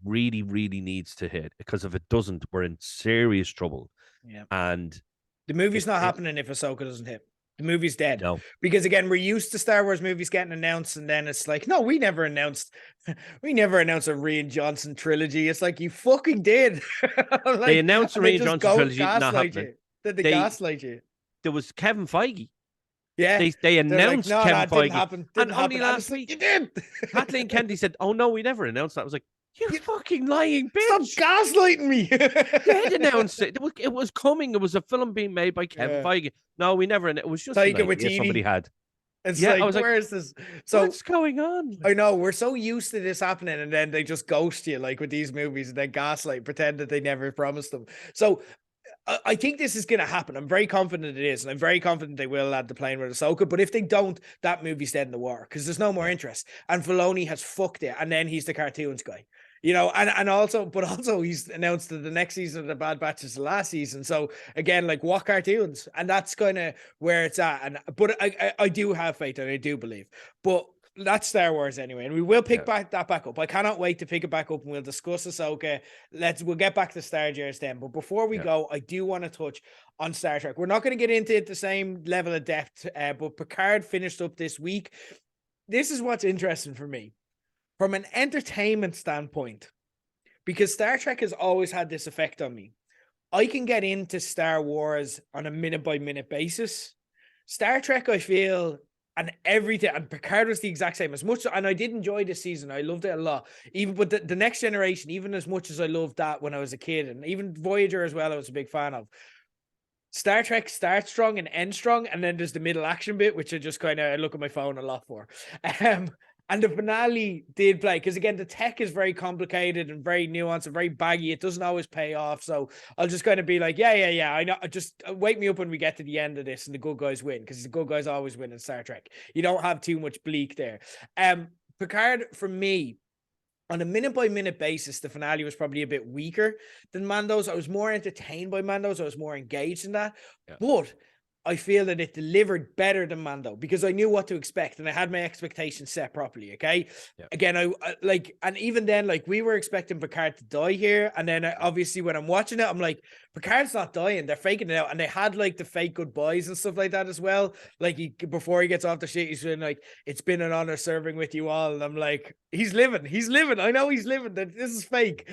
really, really needs to hit, because if it doesn't, we're in serious trouble. Yeah. And the movie's not happening if Ahsoka doesn't hit. The movie's dead. No. Because again, we're used to Star Wars movies getting announced, and then it's like, no, we never announced a Rian Johnson trilogy. It's like, you fucking did. They announced a Rian Johnson trilogy, not happening. Did they gaslight you? There was Kevin Feige. Yeah, They they're like, announced no, no, Kevin it didn't Feige, happen, and didn't only happen, and it's last like, week you did. Kathleen Kennedy said, "Oh no, we never announced that." I was like, "You You- fucking lying Stop bitch!" gaslighting me. They had announced it. It was coming. It was a film being made by Kevin Yeah, Feige. No, we never. It was just an Taika idea somebody Waititi. had. It's Yeah, I like, was like, where is this? So "What's going on?" I know we're so used to this happening, and then they just ghost you, like with these movies, and then gaslight, pretend that they never promised them. So I think this is going to happen. I'm very confident it is, and I'm very confident they will add the plane with Ahsoka. But if they don't, that movie's dead in the water because there's no more Yeah, interest. And Filoni has fucked it, and then he's the cartoons guy, you know. And also, but also he's announced that the next season of the Bad Batch is the last season. So again, like what cartoons? And that's kind of where it's at. And but I do have faith and I do believe, but. That's Star Wars anyway, and we will pick yeah, back that back up. I cannot wait to pick it back up, and we'll discuss Ahsoka. We'll get back to Star Wars then. But before we yeah. go, I do want to touch on Star Trek. We're not going to get into it the same level of depth, but Picard finished up this week. This is what's interesting for me from an entertainment standpoint, because Star Trek has always had this effect on me. I can get into Star Wars on a minute by minute basis. Star Trek, I feel, and everything, and Picard was the exact same as much. And I did enjoy this season. I loved it a lot. Even but the Next Generation, even as much as I loved that when I was a kid, and even Voyager as well, I was a big fan of. Star Trek starts strong and ends strong, and then there's the middle action bit, which I just kind of look at my phone a lot for. Um, and the finale did play because again, the tech is very complicated and very nuanced and very baggy. It doesn't always pay off. So I'll just kind of be like, yeah. I know. Just wake me up when we get to the end of this and the good guys win because the good guys always win in Star Trek. You don't have too much bleak there. Picard for me on a minute by minute basis, the finale was probably a bit weaker than Mando's. I was more entertained by Mando's. I was more engaged in that. Yeah. But I feel that it delivered better than Mando because I knew what to expect and I had my expectations set properly. Okay. Yeah. Again, I like, and even then, like we were expecting Picard to die here. And then obviously when I'm watching it, I'm like, Picard's not dying. They're faking it out. And they had like the fake goodbyes and stuff like that as well. Like before he gets off the shit, he's been like, it's been an honor serving with you all. And I'm like, he's living. I know he's living. This is fake.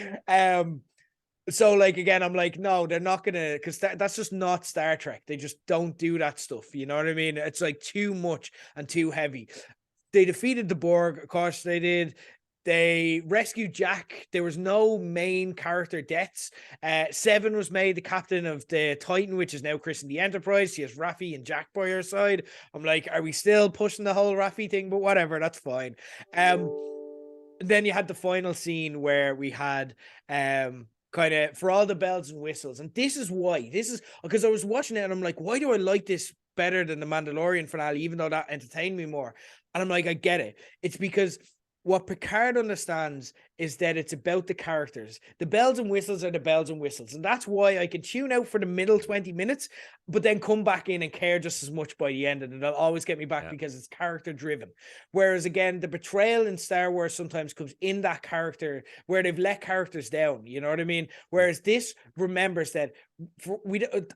So like again, I'm like, no, they're not gonna, because that's just not Star Trek. They just don't do that stuff. You know what I mean? It's like too much and too heavy. They defeated the Borg, of course they did. They rescued Jack. There was no main character deaths. Seven was made the captain of the Titan, which is now christened the Enterprise. She has Raffi and Jack by her side. I'm like, are we still pushing the whole Raffi thing? But whatever, that's fine. Then you had the final scene where we had kind of for all the bells and whistles. And this is why. This is because I was watching it and I'm like, why do I like this better than the Mandalorian finale, even though that entertained me more? And I'm like, I get it. It's because what Picard understands is that it's about the characters. The bells and whistles are the bells and whistles. And that's why I can tune out for the middle 20 minutes, but then come back in and care just as much by the end. And it'll always get me back because it's character driven. Whereas again, the betrayal in Star Wars sometimes comes in that character where they've let characters down. You know what I mean? Whereas this remembers that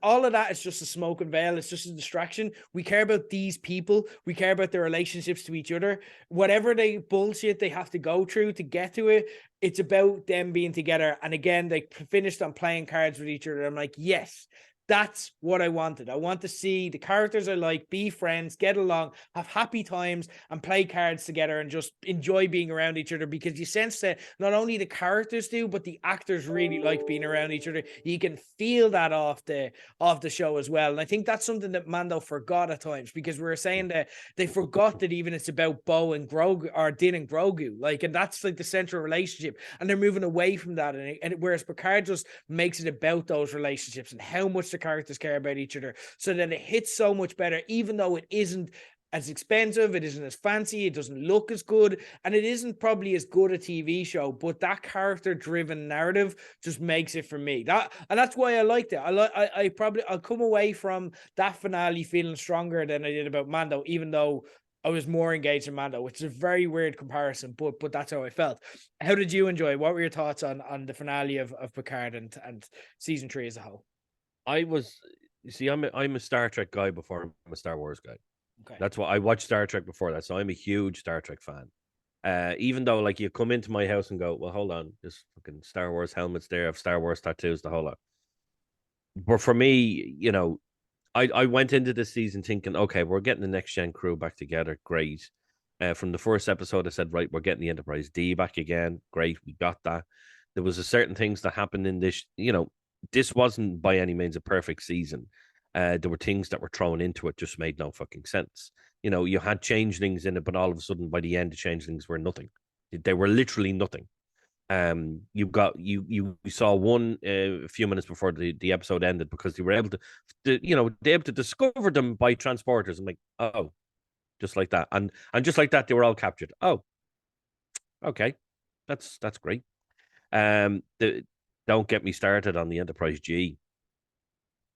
all of that is just a smoke and veil. It's just a distraction. We care about these people. We care about their relationships to each other. Whatever they bullshit they have to go through to get to it, it's about them being together. And again, they finished on playing cards with each other. I'm like, yes, that's what I wanted. I want to see the characters I like be friends, get along, have happy times, and play cards together and just enjoy being around each other because you sense that not only the characters do, but the actors really like being around each other. You can feel that off the show as well. And I think that's something that Mando forgot at times because we were saying that they forgot that even it's about Bo and Grogu or Din and Grogu. Like, and that's like the central relationship. And they're moving away from that. And whereas Picard just makes it about those relationships and how much the characters care about each other so that it hits so much better, even though it isn't as expensive, it isn't as fancy, it doesn't look as good, and it isn't probably as good a TV show, but that character driven narrative just makes it for me. That's why I liked it. I'll come away from that finale feeling stronger than I did about Mando, even though I was more engaged in Mando, which is a very weird comparison, but that's how I felt. How did you enjoy? What were your thoughts on the finale of Picard and season 3 as a whole? You see, I'm a Star Trek guy before I'm a Star Wars guy. Okay. That's what I watched Star Trek before that, so I'm a huge Star Trek fan. Even though like you come into my house and go, well, hold on, there's fucking Star Wars helmets there, have Star Wars tattoos, the whole lot. But for me, I went into this season thinking, okay, we're getting the next gen crew back together. Great. From the first episode, I said, right, we're getting the Enterprise D back again. Great, we got that. There was a certain things that happened in this. This wasn't by any means a perfect season. There were things that were thrown into it just made no fucking sense. You had changelings in it, but all of a sudden, by the end, the changelings were nothing. They were literally nothing. You saw one a few minutes before the episode ended because they were able to discover them by transporters. I'm like, oh, just like that, and just like that, they were all captured. Oh, okay, that's great. Don't get me started on the Enterprise G.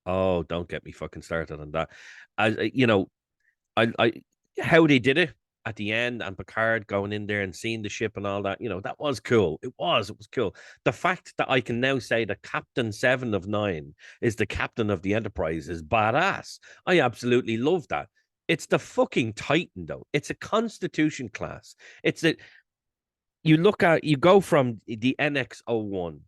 Oh, don't get me fucking started on that. I how they did it at the end and Picard going in there and seeing the ship and all that, that was cool. It was cool. The fact that I can now say that Captain 7 of 9 is the captain of the Enterprise is badass. I absolutely love that. It's the fucking Titan, though. It's a Constitution class. You go from the NX-01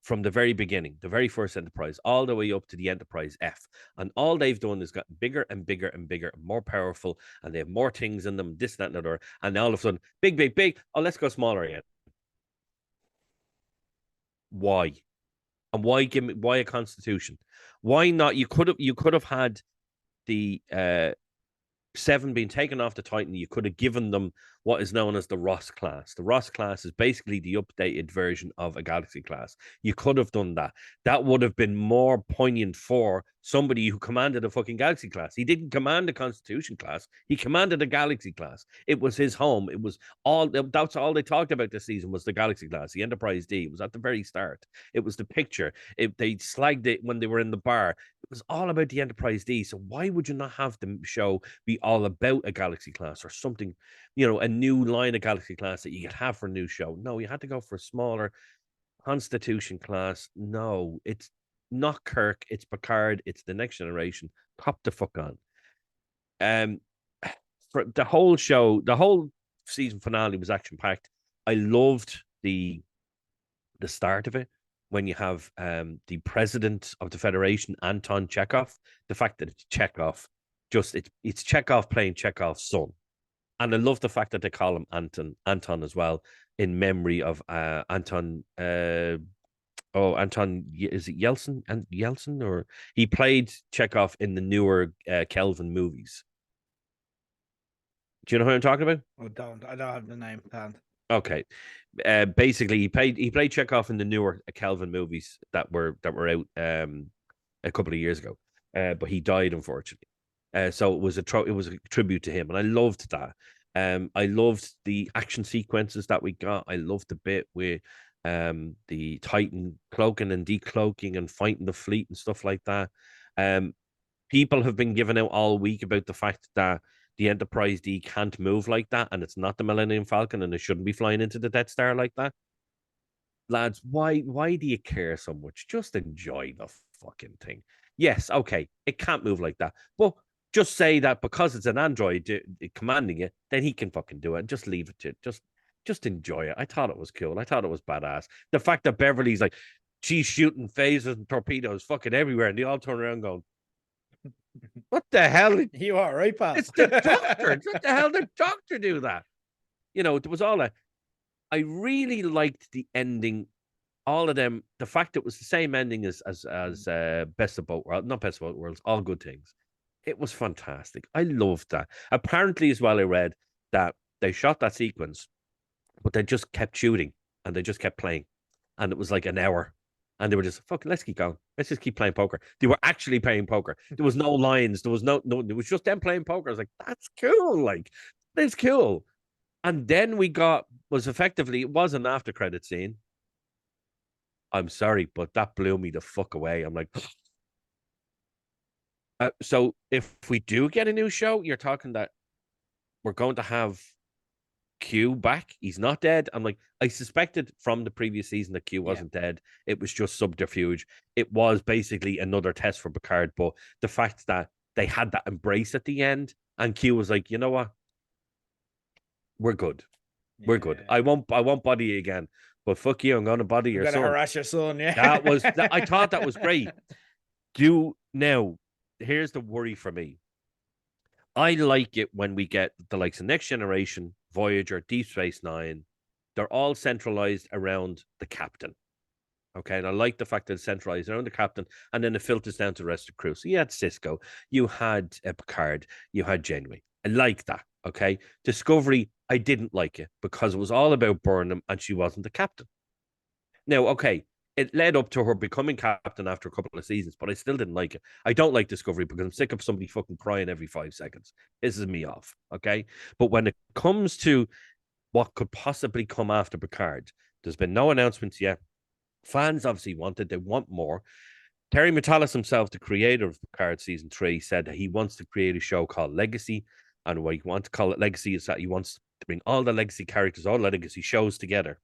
from the very beginning, the very first Enterprise, all the way up to the Enterprise F. And all they've done is got bigger and bigger and bigger, and more powerful, and they have more things in them, this, that, and other. And all of a sudden, big, big, big. Oh, let's go smaller again. Why? And why a Constitution? Why not? You could have had the 7 being taken off the Titan. You could have given them what is known as the Ross class. The Ross class is basically the updated version of a Galaxy class. You could have done that. That would have been more poignant for somebody who commanded a fucking Galaxy class. He didn't command a Constitution class. He commanded a Galaxy class. It was his home. It was that's all they talked about this season was the Galaxy class, the Enterprise D. It was at the very start. It was the picture. They slagged it when they were in the bar. It was all about the Enterprise D. So why would you not have the show be all about a Galaxy class or something, a new line of Galaxy class that you could have for a new show? No, you had to go for a smaller Constitution class. No, it's not Kirk. It's Picard. It's the next generation. Pop the fuck on. For the whole show, the whole season finale was action packed. I loved the start of it when you have the president of the Federation, Anton Chekhov. The fact that it's Chekhov, it's Chekhov playing Chekhov's son. And I love the fact that they call him Anton as well, in memory of Anton. Anton, is it Yeltsin? And Yeltsin, or he played Chekhov in the newer Kelvin movies. Do you know who I'm talking about? I don't have the name planned. Okay. Basically, he played Chekhov in the newer Kelvin movies that were out a couple of years ago, but he died unfortunately. So it was a tribute to him, and I loved that. I loved the action sequences that we got. I loved the bit with the Titan cloaking and decloaking and fighting the fleet and stuff like that. People have been given out all week about the fact that the Enterprise D can't move like that, and it's not the Millennium Falcon, and it shouldn't be flying into the Death Star like that. Lads, why do you care so much? Just enjoy the fucking thing. Yes, okay, it can't move like that, but just say that because it's an android commanding it, then he can fucking do it. Just leave it to just enjoy it. I thought it was cool. I thought it was badass. The fact that Beverly's like, she's shooting phasers and torpedoes fucking everywhere, and they all turn around going, what the hell? You are right, pal. It's the doctor. What the hell did doctor do that? It was all that. I really liked the ending. All of them. The fact it was the same ending as Best of Both Worlds, not Best of Both Worlds, All Good Things. It was fantastic. I loved that. Apparently, as well, I read that they shot that sequence, but they just kept shooting and they just kept playing, and it was like an hour. And they were just, fuck, let's keep going. Let's just keep playing poker. They were actually playing poker. There was no lines. There was no, it was just them playing poker. I was like, that's cool. Like, that's cool. And then it was an after credit scene. I'm sorry, but that blew me the fuck away. I'm like, so if we do get a new show, you're talking that we're going to have Q back. He's not dead. I'm like, I suspected from the previous season that Q wasn't dead. It was just subterfuge. It was basically another test for Picard. But the fact that they had that embrace at the end, and Q was like, you know what? We're good. We're good. I won't body you again. But fuck you, I'm gonna body your son. Harass your son, yeah. I thought that was great. Now, here's the worry for me. I like it when we get the likes of Next Generation, Voyager, Deep Space Nine. They're all centralized around the captain. Okay, and I like the fact that it's centralized around the captain, and then it filters down to the rest of the crew. So you had Cisco, you had Picard, you had Janeway. I like that. Okay, Discovery, I didn't like it because it was all about Burnham, and she wasn't the captain. Now, okay, it led up to her becoming captain after a couple of seasons, but I still didn't like it. I don't like Discovery because I'm sick of somebody fucking crying every 5 seconds. This is me off. Okay, but when it comes to what could possibly come after Picard, there's been no announcements yet. Fans obviously they want more. Terry Matalas himself, the creator of Picard season 3, said that he wants to create a show called Legacy. And what he wants to call it Legacy is that he wants to bring all the legacy characters, all the legacy shows together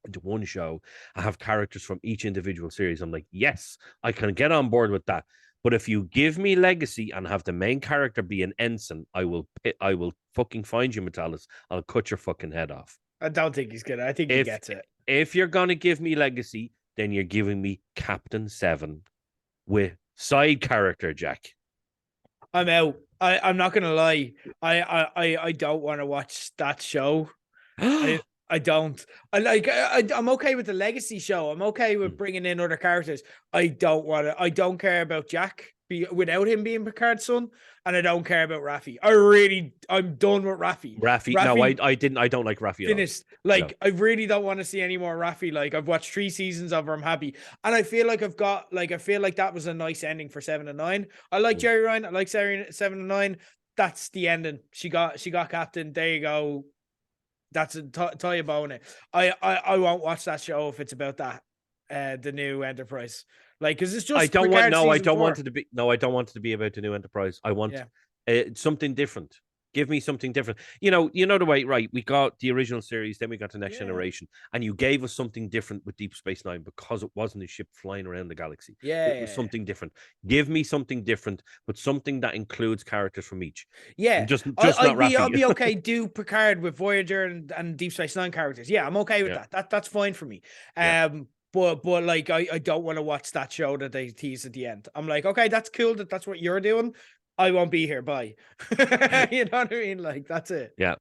into one show. I have characters from each individual series. I'm like, yes, I can get on board with that. But if you give me Legacy and have the main character be an ensign, I will fucking find you, Matalas. I'll cut your fucking head off. I don't think he's gonna. I think he gets it. If you're gonna give me Legacy, then you're giving me Captain Seven with side character Jack. I'm out. I'm not gonna lie. I don't want to watch that show. I don't. I'm okay with the Legacy show. I'm okay with bringing in other characters. I don't want to. I don't care about Jack without him being Picard's son, and I don't care about Raffi. I'm done with Raffi. Raffi. No, I didn't. I don't like Raffi. Finished. Like, no. I really don't want to see any more Raffi. Like, I've watched 3 seasons of her. I'm happy, and I feel like I feel like that was a nice ending for 7 and 9. I like Jerry Ryan. I like 7 and 9. That's the ending. She got captain. There you go. That's a tie a bow in it. I won't watch that show if it's about that. The new Enterprise. Like, because it's just I don't want it to be about the new Enterprise. I want something different. Give me something different. You know the way, right? We got the original series, then we got the Next Generation, and you gave us something different with Deep Space Nine because it wasn't a ship flying around the galaxy. It was something different. Give me something different, but something that includes characters from each. Yeah, just I'll be okay. Do Picard with Voyager and Deep Space Nine characters. Yeah, I'm okay with that. That's fine for me. But like I don't want to watch that show that they tease at the end. I'm like, okay, that's cool that's what you're doing. I won't be here. Bye. You know what I mean? Like, that's it. Yeah.